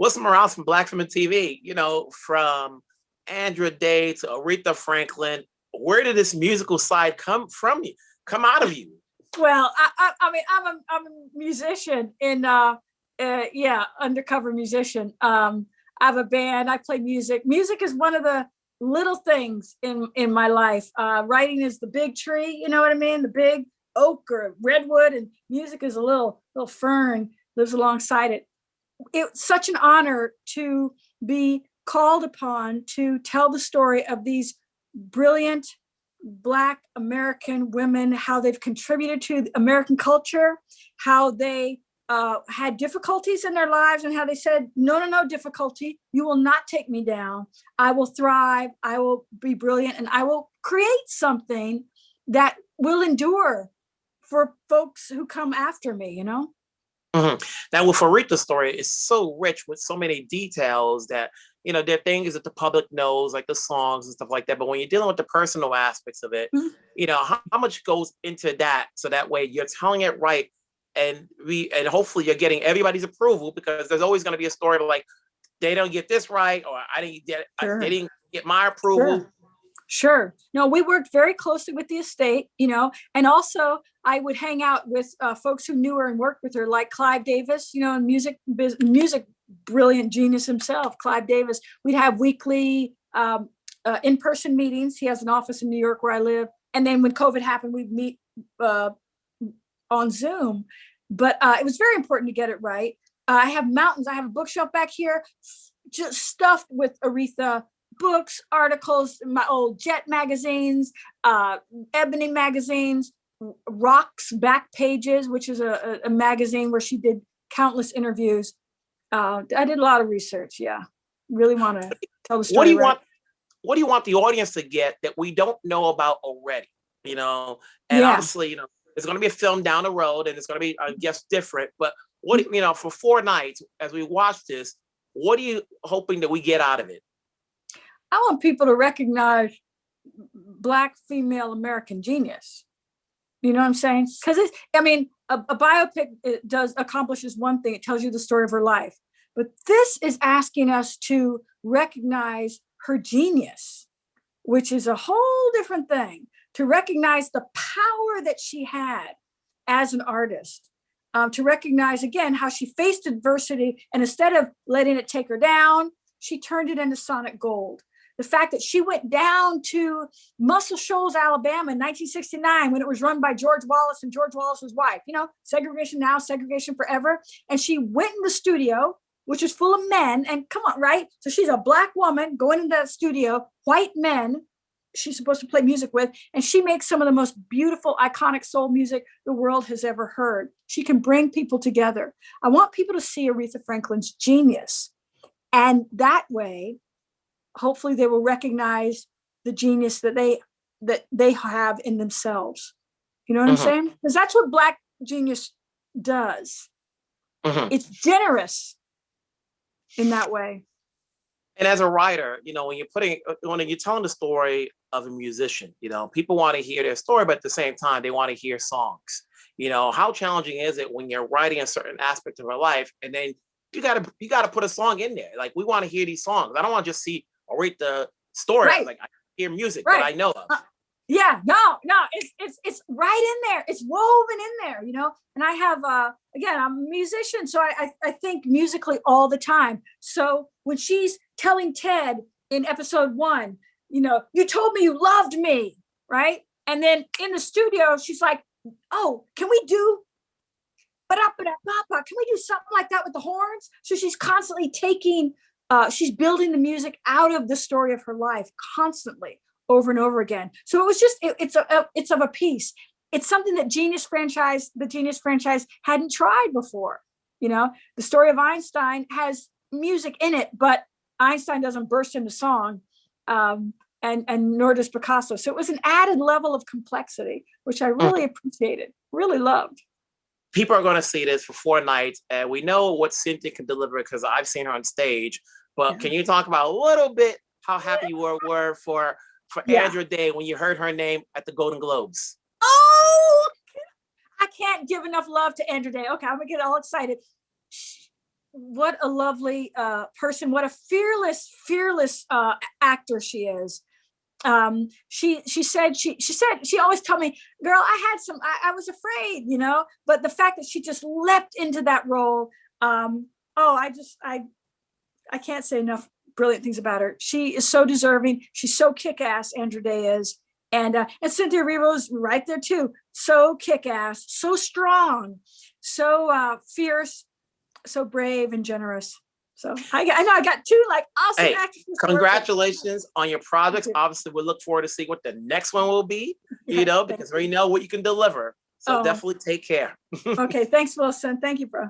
what's some around from Black film and TV? From Andra Day to Aretha Franklin. Where did this musical side come from you? Come out of you? Well, I mean, I'm a musician undercover musician. I have a band. I play music. Music is one of the little things in my life. Writing is the big tree. You know what I mean? The big oak or redwood, and music is a little fern lives alongside it. It's such an honor to be called upon to tell the story of these brilliant Black American women, how they've contributed to American culture, how they had difficulties in their lives, and how they said, no, difficulty, you will not take me down. I will thrive, I will be brilliant, and I will create something that will endure for folks who come after me, Mm-hmm. Now, with Aretha's story, it's so rich with so many details that, there are things that the public knows, like the songs and stuff like that. But when you're dealing with the personal aspects of it, Mm-hmm. How much goes into that? So that way you're telling it right. And hopefully you're getting everybody's approval, because there's always going to be a story like, they don't get this right, or they didn't get my approval. Sure. No, we worked very closely with the estate, and also I would hang out with folks who knew her and worked with her, like Clive Davis, and music brilliant genius himself, Clive Davis. We'd have weekly in-person meetings. He has an office in New York where I live. And then when COVID happened, we'd meet on Zoom. But it was very important to get it right. I have mountains. I have a bookshelf back here just stuffed with Aretha books, articles, my old Jet magazines, Ebony magazines, Rock's Back Pages, which is a magazine where she did countless interviews. I did a lot of research. Yeah, really want to tell the story. What do you want the audience to get that we don't know about already? And obviously, it's going to be a film down the road, and it's going to be, I guess, different. But what for 4 nights as we watch this, what are you hoping that we get out of it? I want people to recognize Black female American genius. You know what I'm saying? Because a biopic accomplishes one thing. It tells you the story of her life. But this is asking us to recognize her genius, which is a whole different thing. To recognize the power that she had as an artist. To recognize, again, how she faced adversity, and instead of letting it take her down, she turned it into sonic gold. The fact that she went down to Muscle Shoals, Alabama in 1969 when it was run by George Wallace and George Wallace's wife, segregation now, segregation forever. And she went in the studio, which is full of men, and come on, right? So she's a Black woman going into that studio, white men she's supposed to play music with, and she makes some of the most beautiful, iconic soul music the world has ever heard. She can bring people together. I want people to see Aretha Franklin's genius. And that way, hopefully they will recognize the genius that they have in themselves. You know what I'm saying? Because that's what Black genius does. It's generous in that way. And as a writer, when you're telling the story of a musician, people want to hear their story, but at the same time, they want to hear songs. How challenging is it when you're writing a certain aspect of her life, and then you gotta put a song in there? Like, we want to hear these songs. I don't want to just see or read the story. Right. Like, I hear music that I know of. No, it's right in there. It's woven in there, And I have, again, I'm a musician, so I think musically all the time. So when she's telling Ted in episode 1, you told me you loved me, right? And then in the studio, she's like, oh, can we do something like that with the horns? So she's constantly she's building the music out of the story of her life constantly, over and over again. So it was just, it's of a piece. It's something that the Genius franchise hadn't tried before. The story of Einstein has music in it, but Einstein doesn't burst into song, and nor does Picasso. So it was an added level of complexity, which I really appreciated, really loved. People are going to see this for 4 nights, and we know what Cynthia can deliver because I've seen her on stage. But can you talk about a little bit how happy you were for Andra Day when you heard her name at the Golden Globes? Oh, I can't give enough love to Andra Day. Okay, I'm gonna get all excited. what a lovely person, what a fearless actor she is. She said she always told me, girl, I was afraid, but the fact that she just leapt into that role, I can't say enough brilliant things about her. She is so deserving. She's so kick-ass, Andra Day is. And Cynthia Erivo's right there too. So kick-ass, so strong, so fierce, so brave and generous. So I know I got two like awesome actresses. Congratulations on your projects. Obviously, we'll look forward to see what the next one will be, because we know what you can deliver. So definitely take care. Okay, thanks, Wilson. Thank you, bro.